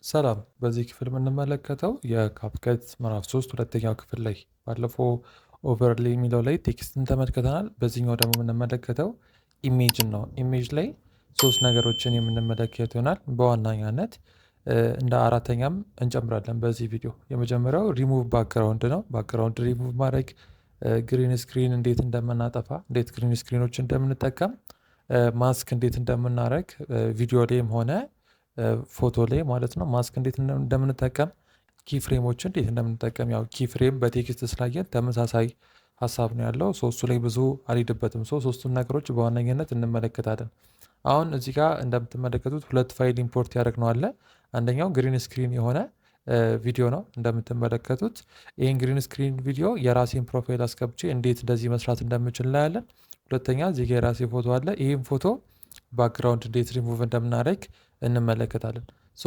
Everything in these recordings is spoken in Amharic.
ሰላም በዚህ ክፍል የምንመለከተው የካፕከት ምዕራፍ 3 ሁለተኛው ክፍል ላይ ባለፈው ኦቨርሌይ የሚለው ላይ ቴክስትን ተመልክተናል። በዚህኛው ደግሞ የምንመለከተው ኢሜጅን ነው። ኢሜጅ ላይ ሶስት ነገሮችን የምንመለከት ይሆናል። በዋናኛነት እንደ አራተኛም እንጨምራለን በዚህ ቪዲዮ። የመጀመሪያው ሪሙቭ ባክግራውንድ ነው። ባክግራውንድ ሪሙቭ ማድረግ፣ ግሪን ስክሪን እንዴት እንደምናጠፋ፣ እንዴት ግሪን ስክሪኖች እንደምንጠቀም፣ ማስክ እንዴት እንደምናደረግ ቪዲዮ ላይም ሆነ ፎቶ ላይ ማለት ነው። ማስክ እንዴት እንደምንጠቀም፣ ኪ ፍሬሞችን እንዴት እንደምንጠቀም። ያው ኪ ፍሬም በቴክስት ስላየን ተመሳሳይ ሀሳብ ነው ያለው። እሱ ላይ ብዙ አልሄድበትም። ሶስቱን ነገሮች በዋነኝነት እንመለከታለን። አሁን እዚህ ጋር እንደምትመለከቱት ሁለት ፋይል ኢምፖርት ያደረግነው አለ። አንደኛው ግሪን ስክሪን የሆነ ቪዲዮ ነው እንደምትመለከቱት። ይህን ግሪን ስክሪን ቪዲዮ የራሴን ፕሮፋይል አስገብቼ እንዴት እንደዚህ መስራት እንደምችል እናያለን። ሁለተኛ እዚህ ጋር የራሴ ፎቶ አለ። ይህም ፎቶ ባክግራውንድ እንዴት ሪሙቭ እንደምናደርግ እንመለከታለን።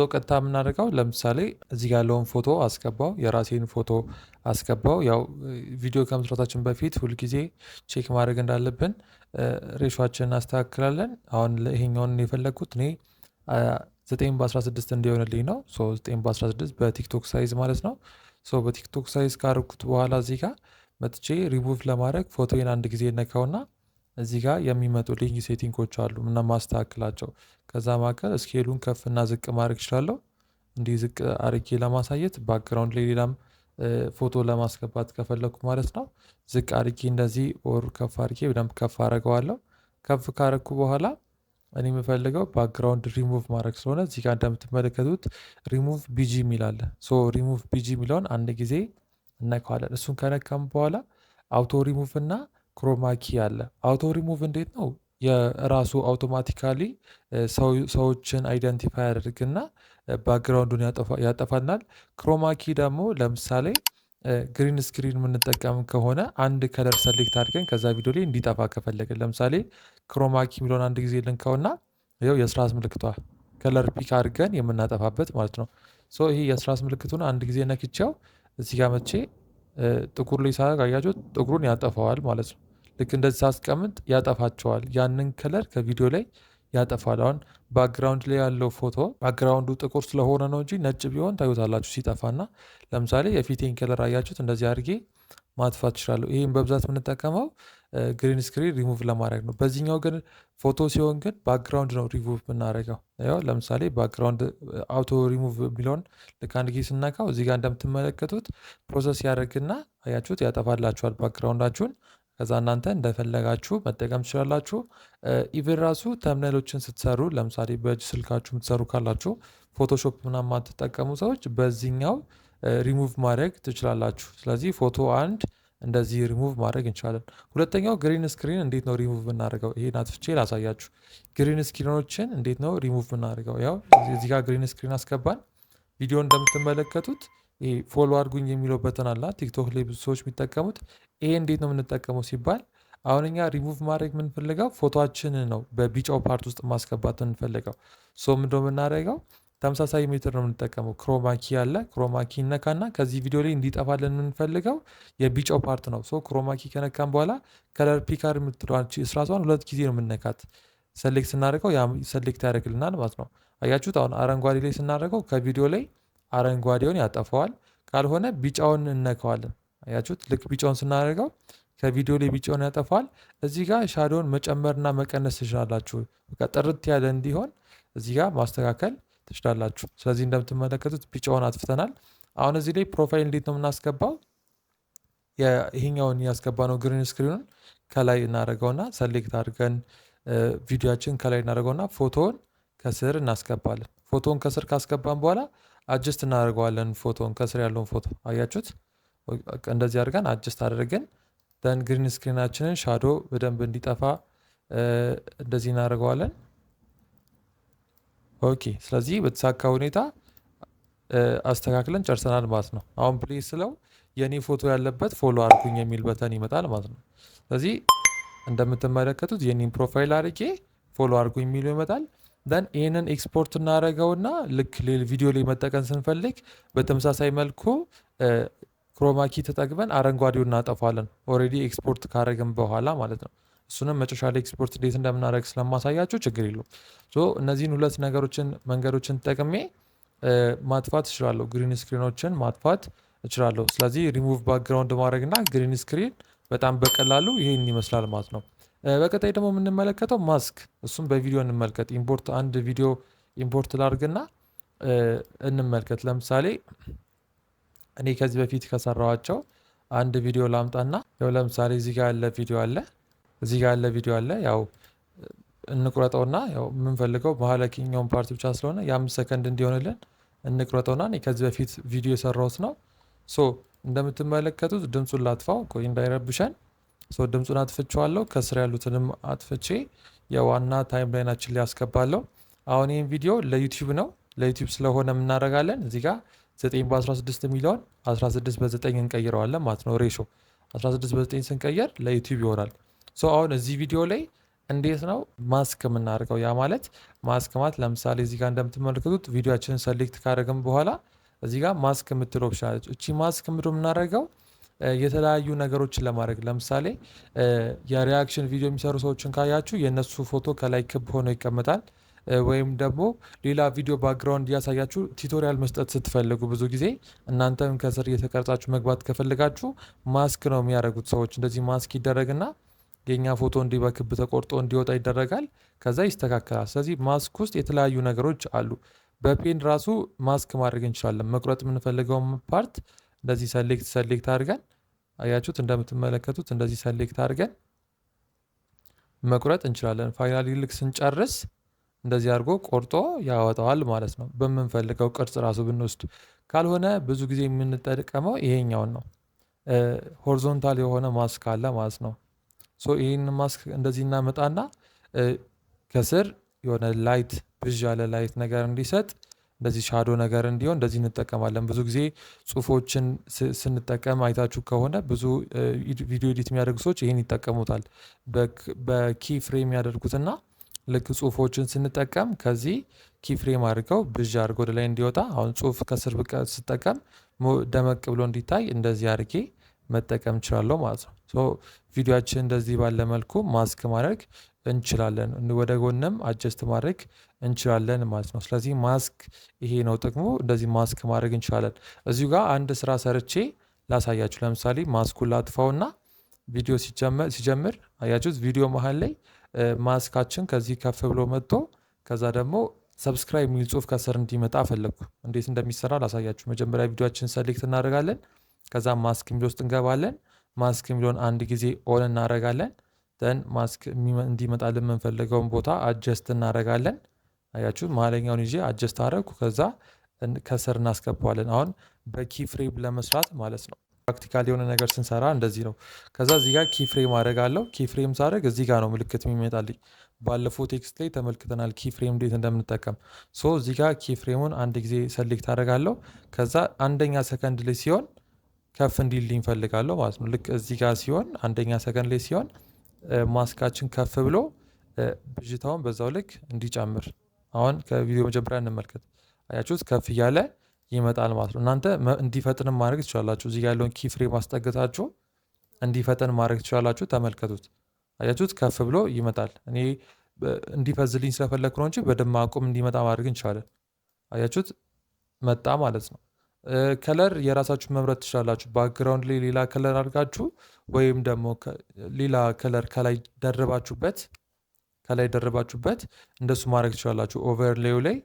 ቀጥታ የምናደርገው ለምሳሌ እዚህ ጋር ያለውን ፎቶ አስገባው፣ የራሴን ፎቶ አስገባው። ያው ቪዲዮ ከመስራታችን በፊት ሁልጊዜ ቼክ ማድረግ እንዳለብን ሬሾችን እናስተካክላለን። አሁን ይሄኛውን የፈለግኩት እኔ 9:16 እንዲሆንልኝ ነው። 9:16 በቲክቶክ ሳይዝ ማለት ነው። በቲክቶክ ሳይዝ ካርኩት በኋላ እዚህ ጋር መጥቼ ሪሙቭ ለማድረግ ፎቶዬን አንድ ጊዜ ነካውና እዚህ ጋር የሚመጡ ልኝ ሴቲንጎች አሉ እና ማስተካከላቸው። ከዛ መካከል ስኬሉን ከፍ እና ዝቅ ማድረግ እችላለሁ። እንዲህ ዝቅ አርጌ ለማሳየት ባክግራውንድ ላይ ሌላም ፎቶ ለማስገባት ከፈለኩ ማለት ነው። ዝቅ አርጌ እንደዚህ ኦር ከፍ አርጌ በደንብ ከፍ አረገዋለሁ። ከፍ ካረግኩ በኋላ እኔ የምፈልገው ባክግራውንድ ሪሙቭ ማድረግ ስለሆነ እዚህ ጋር እንደምትመለከቱት ሪሙቭ ቢጂ የሚል አለ። ሪሙቭ ቢጂ የሚለውን አንድ ጊዜ እነካዋለን። እሱን ከነካም በኋላ አውቶ ሪሙቭ እና ክሮማኪ አለ። አውቶ ሪሙቭ እንዴት ነው? የራሱ አውቶማቲካሊ ሰዎችን አይደንቲፋይ ያደርግና ባክግራውንዱን ያጠፋናል። ክሮማኪ ደግሞ ለምሳሌ ግሪን ስክሪን የምንጠቀም ከሆነ አንድ ከለር ሰሌክት አድርገን ከዛ ቪዲዮ ላይ እንዲጠፋ ከፈለግን ለምሳሌ ክሮማኪ የሚለውን አንድ ጊዜ ልንካውና ይኸው የስርዓት ምልክቷ ከለር ፒክ አድርገን የምናጠፋበት ማለት ነው። ይሄ የስርዓት ምልክቱን አንድ ጊዜ ነክቼው እዚህ ጋር መቼ ጥቁር ላይ ሳደርግ አያችሁ ጥቁሩን ያጠፋዋል ማለት ነው። ልክ እንደዚህ ሳስቀምጥ ያጠፋቸዋል። ያንን ከለር ከቪዲዮ ላይ ያጠፋል። አሁን ባክግራውንድ ላይ ያለው ፎቶ ባክግራውንዱ ጥቁር ስለሆነ ነው እንጂ ነጭ ቢሆን ታዩታላችሁ ሲጠፋና። ለምሳሌ የፊቴን ከለር አያችሁት እንደዚህ አድርጌ ማጥፋት እችላለሁ። ይህም በብዛት የምንጠቀመው ግሪን ስክሪን ሪሙቭ ለማድረግ ነው። በዚህኛው ግን ፎቶ ሲሆን ግን ባክግራውንድ ነው ሪሙቭ የምናደርገው። ያው ለምሳሌ ባክግራውንድ አውቶ ሪሙቭ የሚለውን ልክ አንድ ጊዜ ስናካው እዚህ ጋር እንደምትመለከቱት ፕሮሰስ ያደርግና አያችሁት ያጠፋላችኋል ባክግራውንዳችሁን። ከዛ እናንተ እንደፈለጋችሁ መጠቀም ትችላላችሁ። ኢቨን ራሱ ተምኔሎችን ስትሰሩ ለምሳሌ በእጅ ስልካችሁ የምትሰሩ ካላችሁ ፎቶሾፕ ምናምን የማትጠቀሙ ሰዎች በዚህኛው ሪሙቭ ማድረግ ትችላላችሁ። ስለዚህ ፎቶ አንድ እንደዚህ ሪሙቭ ማድረግ እንችላለን። ሁለተኛው ግሪን ስክሪን እንዴት ነው ሪሙቭ የምናደርገው? ይሄን አጥፍቼ ላሳያችሁ። ግሪን ስክሪኖችን እንዴት ነው ሪሙቭ የምናደርገው? ያው እዚህ ጋር ግሪን ስክሪን አስገባን። ቪዲዮ እንደምትመለከቱት ይሄ ፎሎ አድርጉኝ የሚለው በተን አለ ቲክቶክ ላይ ብዙ ሰዎች የሚጠቀሙት። ይሄ እንዴት ነው የምንጠቀመው ሲባል አሁን እኛ ሪሙቭ ማድረግ የምንፈልገው ፎቶችንን ነው በቢጫው ፓርት ውስጥ ማስገባት የምንፈልገው። ምንድነው የምናደርገው? ተመሳሳይ ሜትር ነው የምንጠቀመው። ክሮማኪ አለ። ክሮማኪ እነካና ከዚህ ቪዲዮ ላይ እንዲጠፋልን የምንፈልገው የቢጫው ፓርት ነው። ክሮማኪ ከነካን በኋላ ከለር ፒከር የምትለዋች ስራቷን ሁለት ጊዜ ነው የምነካት። ሰሌክት ስናደርገው ሰሌክት ያደርግልናል ማለት ነው። አያችሁት? አሁን አረንጓዴ ላይ ስናደርገው ከቪዲዮ ላይ አረንጓዴውን ያጠፋዋል። ካልሆነ ቢጫውን እነካዋለን። አያችሁት? ልክ ቢጫውን ስናደርገው ከቪዲዮ ላይ ቢጫውን ያጠፋዋል። እዚህ ጋር ሻዶውን መጨመርና መቀነስ ትችላላችሁ። በቃ ጥርት ያለ እንዲሆን እዚህ ጋር ማስተካከል ትችላላችሁ። ስለዚህ እንደምትመለከቱት ቢጫውን አጥፍተናል። አሁን እዚህ ላይ ፕሮፋይል እንዴት ነው የምናስገባው? ይሄኛውን ያስገባነው ግሪን ስክሪኑን ከላይ እናደርገውና ሰሌክት አድርገን ቪዲዮችን ከላይ እናደርገውና ፎቶውን ከስር እናስገባለን። ፎቶውን ከስር ካስገባን በኋላ አጀስት እናደርገዋለን። ፎቶውን ከስር ያለውን ፎቶ አያችሁት? እንደዚህ አድርገን አጀስት አድርገን ደን ግሪን ስክሪናችንን ሻዶ በደንብ እንዲጠፋ እንደዚህ እናደርገዋለን። ኦኬ። ስለዚህ በተሳካ ሁኔታ አስተካክለን ጨርሰናል ማለት ነው። አሁን ፕሌይ ስለው የእኔ ፎቶ ያለበት ፎሎ አድርጉኝ የሚል በተን ይመጣል ማለት ነው። ስለዚህ እንደምትመለከቱት የኔን ፕሮፋይል አድርጌ ፎሎ አድርጉኝ የሚለው ይመጣል። ደን ይህንን ኤክስፖርት እናደርገውና ልክ ቪዲዮ ላይ መጠቀም ስንፈልግ በተመሳሳይ መልኩ ክሮማኪ ተጠቅመን አረንጓዴውን እናጠፋለን። ኦልሬዲ ኤክስፖርት ካደረግን በኋላ ማለት ነው። እሱንም መጨረሻ ላይ ኤክስፖርት እንዴት እንደምናደርግ ስለማሳያችሁ ችግር የለውም። እነዚህን ሁለት መንገዶችን ተጠቅሜ ማጥፋት እችላለሁ። ግሪን ስክሪኖችን ማጥፋት እችላለሁ። ስለዚህ ሪሙቭ ባክግራውንድ ማድረግ እና ግሪን ስክሪን በጣም በቀላሉ ይሄን ይመስላል ማለት ነው። በቀጣይ ደግሞ የምንመለከተው ማስክ፣ እሱም በቪዲዮ እንመልከት። ኢምፖርት አንድ ቪዲዮ ኢምፖርት ላድርግና እንመልከት። ለምሳሌ እኔ ከዚህ በፊት ከሰራኋቸው አንድ ቪዲዮ ላምጣና ያው ለምሳሌ እዚህ ጋር ያለ ቪዲዮ አለ፣ እዚህ ጋር ያለ ቪዲዮ አለ። ያው እንቁረጠውና ያው የምንፈልገው መሀለኛውን ፓርት ብቻ ስለሆነ የ5 ሰከንድ እንዲሆንልን እንቁረጠውና እኔ ከዚህ በፊት ቪዲዮ የሰራሁት ነው። ሶ እንደምትመለከቱት ድምፁን ላጥፋው ቆይ እንዳይረብሸን። ሶ ድምፁን አጥፍቼዋለሁ። ከስር ያሉትንም አጥፍቼ የዋና ታይም ላይናችን ላይ ያስገባለሁ። አሁን ይህን ቪዲዮ ለዩቲዩብ ነው። ለዩቲዩብ ስለሆነ የምናደርጋለን እዚህ ጋር 9 በ16 የሚለውን 16 በ9 እንቀይረዋለን ማለት ነው። ሬሾ 16 በ9 ስንቀየር ለዩቲዩብ ይሆናል። ሶ አሁን እዚህ ቪዲዮ ላይ እንዴት ነው ማስክ የምናደርገው? ያ ማለት ማስክ ማለት ለምሳሌ እዚህ ጋር እንደምትመለከቱት ቪዲዮችንን ሰሌክት ካደረግን በኋላ እዚህ ጋር ማስክ የምትል ኦፕሽን አለች። እቺ ማስክ ምንድን ነው የምናደርገው? የተለያዩ ነገሮችን ለማድረግ ለምሳሌ የሪያክሽን ቪዲዮ የሚሰሩ ሰዎችን ካያችሁ የእነሱ ፎቶ ከላይ ክብ ሆኖ ይቀመጣል። ወይም ደግሞ ሌላ ቪዲዮ ባክግራውንድ እያሳያችሁ ቲቶሪያል መስጠት ስትፈልጉ ብዙ ጊዜ እናንተም ከስር እየተቀርጻችሁ መግባት ከፈልጋችሁ ማስክ ነው የሚያደርጉት ሰዎች። እንደዚህ ማስክ ይደረግና የኛ ፎቶ እንዲህ በክብ ተቆርጦ እንዲወጣ ይደረጋል። ከዛ ይስተካከላል። ስለዚህ ማስክ ውስጥ የተለያዩ ነገሮች አሉ። በፔን ራሱ ማስክ ማድረግ እንችላለን። መቁረጥ የምንፈልገውን ፓርት እንደዚህ ሰሌክት አድርገን አያችሁት፣ እንደምትመለከቱት እንደዚህ ሰሌክት አድርገን መቁረጥ እንችላለን። ፋይናሊ ልክ ስንጨርስ እንደዚህ አድርጎ ቆርጦ ያወጣዋል ማለት ነው። በምንፈልገው ቅርጽ ራሱ ብንወስድ፣ ካልሆነ ብዙ ጊዜ የምንጠቀመው ይሄኛውን ነው። ሆሪዞንታል የሆነ ማስክ አለ ማለት ነው። ሶ ይህን ማስክ እንደዚህ እናመጣና ከስር የሆነ ላይት ብዥ ያለ ላይት ነገር እንዲሰጥ እንደዚህ ሻዶ ነገር እንዲሆን እንደዚህ እንጠቀማለን። ብዙ ጊዜ ጽሁፎችን ስንጠቀም አይታችሁ ከሆነ ብዙ ቪዲዮ ኤዲት የሚያደርጉ ሰዎች ይህን ይጠቀሙታል። በኪ ፍሬም ያደርጉትና ልክ ጽሁፎችን ስንጠቀም ከዚህ ኪ ፍሬም አድርገው ብዥ አድርገው ወደ ላይ እንዲወጣ፣ አሁን ጽሁፍ ከስር ስጠቀም ደመቅ ብሎ እንዲታይ እንደዚህ አድርጌ መጠቀም እንችላለሁ ማለት ነው። ሶ ቪዲዮችን እንደዚህ ባለ መልኩ ማስክ ማድረግ እንችላለን። ወደ ጎንም አጀስት ማድረግ እንችላለን ማለት ነው። ስለዚህ ማስክ ይሄ ነው ጥቅሙ። እንደዚህ ማስክ ማድረግ እንችላለን። እዚሁ ጋር አንድ ስራ ሰርቼ ላሳያችሁ። ለምሳሌ ማስኩን ላጥፋውና ቪዲዮ ሲጀምር አያችሁት፣ ቪዲዮ መሀል ላይ ማስካችን ከዚህ ከፍ ብሎ መጥቶ ከዛ ደግሞ ሰብስክራይብ የሚል ጽሁፍ ከስር እንዲመጣ ፈለግኩ። እንዴት እንደሚሰራ ላሳያችሁ። መጀመሪያ ቪዲዮችን ሰሌክት እናደርጋለን። ከዛ ማስክ የሚል ውስጥ እንገባለን። ማስክ የሚለውን አንድ ጊዜ ኦን እናደርጋለን። ደን ማስክ እንዲመጣልን የምንፈልገውን ቦታ አጀስት እናደርጋለን። አያችሁ መሀለኛውን ይዤ አጀስት አደረግኩ። ከዛ ከስር እናስገባዋለን። አሁን በኪ ፍሬም ለመስራት ማለት ነው። ፕራክቲካል የሆነ ነገር ስንሰራ እንደዚህ ነው። ከዛ እዚህ ጋር ኪ ፍሬም አደርጋለሁ። ኪ ፍሬም ሳደርግ እዚህ ጋር ነው ምልክት የሚመጣልኝ። ባለፈው ቴክስት ላይ ተመልክተናል ኪ ፍሬም እንዴት እንደምንጠቀም። ሶ እዚህ ጋር ኪ ፍሬሙን አንድ ጊዜ ሰሌክት አደርጋለሁ። ከዛ አንደኛ ሰከንድ ላይ ሲሆን ከፍ እንዲልኝ እፈልጋለሁ ማለት ነው። ልክ እዚህ ጋር ሲሆን አንደኛ ሰከንድ ላይ ሲሆን ማስካችን ከፍ ብሎ ብዥታውን በዛው ልክ እንዲጨምር። አሁን ከቪዲዮ መጀመሪያ እንመልከት። አያችሁት ከፍ እያለ ይመጣል ማለት ነው። እናንተ እንዲፈጥንም ማድረግ ትችላላችሁ። እዚህ ያለውን ኪ ፍሬም ማስጠገታችሁ እንዲፈጥን ማድረግ ትችላላችሁ። ተመልከቱት። አያችሁት ከፍ ብሎ ይመጣል። እኔ እንዲፈዝልኝ ስለፈለግኩ ነው እንጂ በደማቁም እንዲመጣ ማድረግ እንችላለን። አያችሁት መጣ ማለት ነው። ከለር የራሳችሁ መምረጥ ትችላላችሁ። ባክግራውንድ ላይ ሌላ ከለር አድርጋችሁ ወይም ደግሞ ሌላ ከለር ከላይ ደርባችሁበት እንደሱ ማድረግ ትችላላችሁ። ኦቨርሌዩ ላይ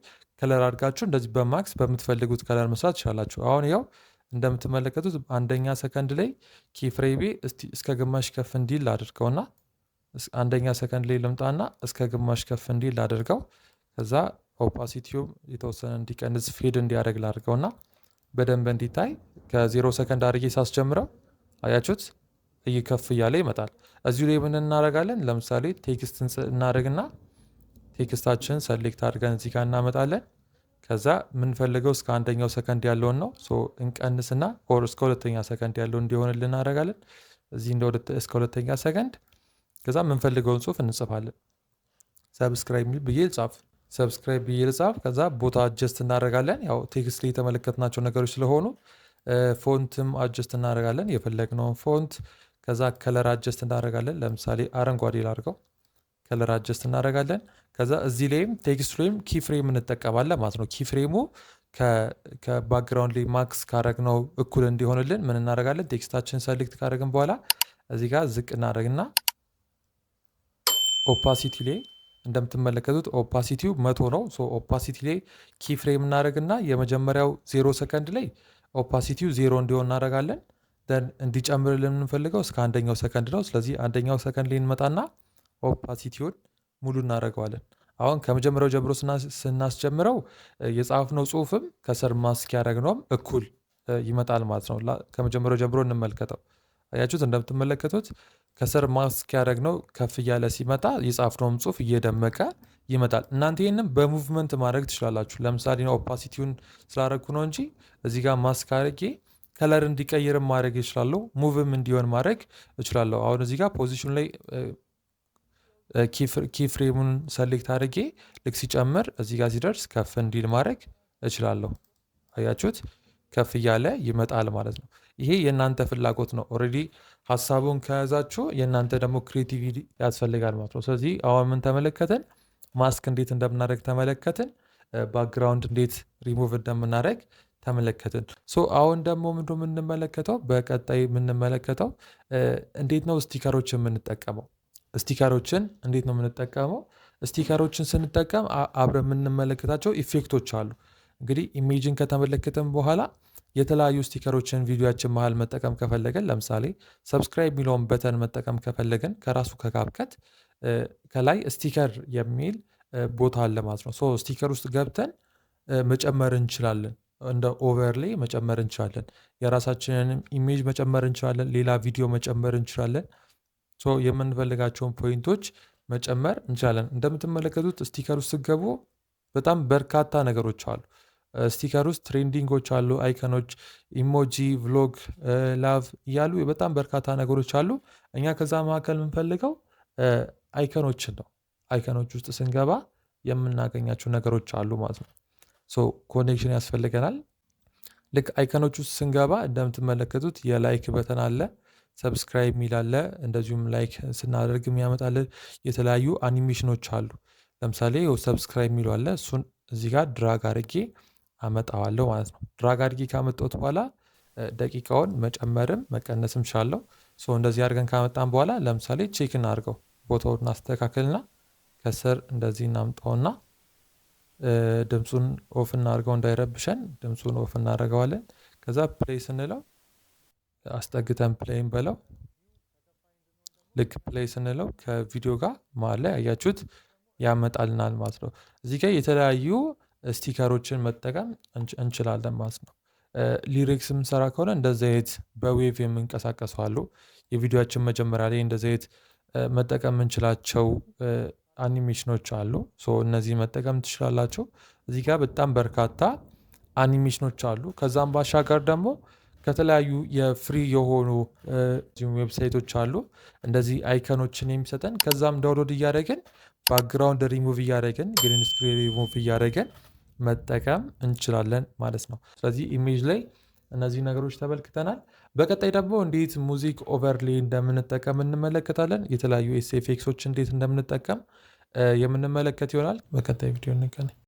ከለር አድርጋችሁ እንደዚህ በማክስ በምትፈልጉት ከለር መስራት ትችላላችሁ። አሁን ያው እንደምትመለከቱት አንደኛ ሰከንድ ላይ ኪፍሬቤ እስከ ግማሽ ከፍ እንዲል አድርገውና አንደኛ ሰከንድ ላይ ልምጣና እስከ ግማሽ ከፍ እንዲል አድርገው ከዛ ኦፓሲቲውም የተወሰነ እንዲቀንስ ፌድ እንዲያደርግ ላድርገውና በደንብ እንዲታይ ከ0 ሰከንድ አድርጌ ሳስጀምረው አያችሁት እየከፍ እያለ ይመጣል። እዚሁ ላይ ምን እናደርጋለን? ለምሳሌ ቴክስት እናደርግና ቴክስታችን ሰሌክት አድርገን እዚህ ጋር እናመጣለን። ከዛ የምንፈልገው እስከ አንደኛው ሰከንድ ያለውን ነው። እንቀንስና ኦር እስከ ሁለተኛ ሰከንድ ያለው እንዲሆንልን እናደርጋለን። እዚህ እስከ ሁለተኛ ሰከንድ ከዛ የምንፈልገውን ጽሁፍ እንጽፋለን። ሰብስክራይብ ብዬ ልጻፍ ሰብስክራይብ ብዬ ልጻፍ። ከዛ ቦታ አጀስት እናደርጋለን። ያው ቴክስት ላይ የተመለከትናቸው ነገሮች ስለሆኑ ፎንትም አጀስት እናደርጋለን፣ የፈለግነውን ፎንት። ከዛ ከለር አጀስት እናደርጋለን። ለምሳሌ አረንጓዴ ላድርገው። ከለር አጀስት እናደርጋለን። ከዛ እዚህ ላይም ቴክስት ላይም ኪፍሬም እንጠቀማለን ማለት ነው። ኪፍሬሙ ከባክግራውንድ ላይ ማክስ ካረግነው እኩል እንዲሆንልን ምን እናደርጋለን? ቴክስታችን ሰሌክት ካረግን በኋላ እዚህ ጋር ዝቅ እናደርግና ኦፓሲቲ ላይ እንደምትመለከቱት ኦፓሲቲው 100 ነው። ኦፓሲቲ ላይ ኪ ፍሬም እናደርግና የመጀመሪያው 0 ሰከንድ ላይ ኦፓሲቲው 0 እንዲሆን እናደርጋለን። ደን እንዲጨምርልን የምንፈልገው እስከ አንደኛው ሰከንድ ነው። ስለዚህ አንደኛው ሰከንድ ላይ እንመጣና ኦፓሲቲውን ሙሉ እናደርገዋለን። አሁን ከመጀመሪያው ጀምሮ ስናስጀምረው የጻፍነው ጽሁፍም ከስር ማስክ ያደረግነውም እኩል ይመጣል ማለት ነው። ከመጀመሪያው ጀምሮ እንመልከተው። አያችሁት? እንደምትመለከቱት ከስር ማስክ ያደረግነው ከፍ እያለ ሲመጣ የጻፍነውም ጽሁፍ እየደመቀ ይመጣል። እናንተ ይህንም በሙቭመንት ማድረግ ትችላላችሁ። ለምሳሌ ኦፓሲቲውን ስላደረግኩ ነው እንጂ እዚህ ጋር ማስክ አድርጌ ከለር እንዲቀይርም ማድረግ ይችላለሁ፣ ሙቭም እንዲሆን ማድረግ እችላለሁ። አሁን እዚህ ጋር ፖዚሽን ላይ ኪ ፍሬሙን ሰሌክት አድርጌ ልክ ሲጨምር እዚህ ጋር ሲደርስ ከፍ እንዲል ማድረግ እችላለሁ። አያችሁት? ከፍ እያለ ይመጣል ማለት ነው። ይሄ የእናንተ ፍላጎት ነው። ኦልሬዲ ሀሳቡን ከያዛችሁ የእናንተ ደግሞ ክሬቲቪቲ ያስፈልጋል ማለት ነው። ስለዚህ አሁን ምን ተመለከትን? ማስክ እንዴት እንደምናደርግ ተመለከትን። ባክግራውንድ እንዴት ሪሙቭ እንደምናደርግ ተመለከትን። አሁን ደግሞ ምንድን ነው የምንመለከተው? በቀጣይ የምንመለከተው እንዴት ነው ስቲከሮችን የምንጠቀመው። ስቲከሮችን እንዴት ነው የምንጠቀመው? ስቲከሮችን ስንጠቀም አብረን የምንመለከታቸው ኢፌክቶች አሉ። እንግዲህ ኢሜጅን ከተመለከተን በኋላ የተለያዩ ስቲከሮችን ቪዲዮችን መሃል መጠቀም ከፈለገን ለምሳሌ ሰብስክራይብ የሚለውን በተን መጠቀም ከፈለገን ከራሱ ከካፕከት ከላይ ስቲከር የሚል ቦታ አለ ማለት ነው። ስቲከር ውስጥ ገብተን መጨመር እንችላለን። እንደ ኦቨርሌይ መጨመር እንችላለን። የራሳችንን ኢሜጅ መጨመር እንችላለን። ሌላ ቪዲዮ መጨመር እንችላለን። የምንፈልጋቸውን ፖይንቶች መጨመር እንችላለን። እንደምትመለከቱት ስቲከር ውስጥ ስገቡ በጣም በርካታ ነገሮች አሉ። ስቲከር ውስጥ ትሬንዲንጎች አሉ፣ አይከኖች፣ ኢሞጂ፣ ቭሎግ፣ ላቭ እያሉ በጣም በርካታ ነገሮች አሉ። እኛ ከዛ መካከል የምንፈልገው አይከኖችን ነው። አይከኖች ውስጥ ስንገባ የምናገኛቸው ነገሮች አሉ ማለት ነው። ኮኔክሽን ያስፈልገናል። ልክ አይከኖች ውስጥ ስንገባ እንደምትመለከቱት የላይክ በተን አለ፣ ሰብስክራይብ ሚል አለ። እንደዚሁም ላይክ ስናደርግ የሚያመጣልን የተለያዩ አኒሜሽኖች አሉ። ለምሳሌ ሰብስክራይብ የሚለው አለ። እሱን እዚህ ጋር ድራግ አድርጌ አመጣዋለሁ ማለት ነው። ድራግ አድርጌ ካመጣሁት በኋላ ደቂቃውን መጨመርም መቀነስም ቻለው። እንደዚህ አድርገን ካመጣን በኋላ ለምሳሌ ቼክ እናድርገው። ቦታውን እናስተካክልና ከስር እንደዚህ እናምጣውና ድምፁን ኦፍ እናድርገው እንዳይረብሸን። ድምፁን ኦፍ እናደርገዋለን። ከዛ ፕሌይ ስንለው አስጠግተን ፕሌይን በለው። ልክ ፕሌይ ስንለው ከቪዲዮ ጋር መሀል ላይ አያችሁት ያመጣልናል ማለት ነው። እዚህ ጋር የተለያዩ ስቲከሮችን መጠቀም እንችላለን ማለት ነው። ሊሪክስ የምንሰራ ከሆነ እንደዚህ አይነት በዌቭ የምንቀሳቀሱ አሉ። የቪዲዮችን መጀመሪያ ላይ እንደዚህ አይነት መጠቀም የምንችላቸው አኒሜሽኖች አሉ። እነዚህ መጠቀም ትችላላችሁ። እዚህ ጋር በጣም በርካታ አኒሜሽኖች አሉ። ከዛም ባሻገር ደግሞ ከተለያዩ የፍሪ የሆኑ ዌብሳይቶች አሉ እንደዚህ አይከኖችን የሚሰጠን። ከዛም ዳውንሎድ እያደረግን ባክግራውንድ ሪሙቭ እያደረግን ግሪን ስክሪን ሪሙቭ እያደረግን መጠቀም እንችላለን ማለት ነው። ስለዚህ ኢሜጅ ላይ እነዚህ ነገሮች ተመልክተናል። በቀጣይ ደግሞ እንዴት ሙዚክ ኦቨርሌይ እንደምንጠቀም እንመለከታለን። የተለያዩ ኤስኤፍኤክሶች እንዴት እንደምንጠቀም የምንመለከት ይሆናል። በቀጣይ ቪዲዮ እንገናኝ።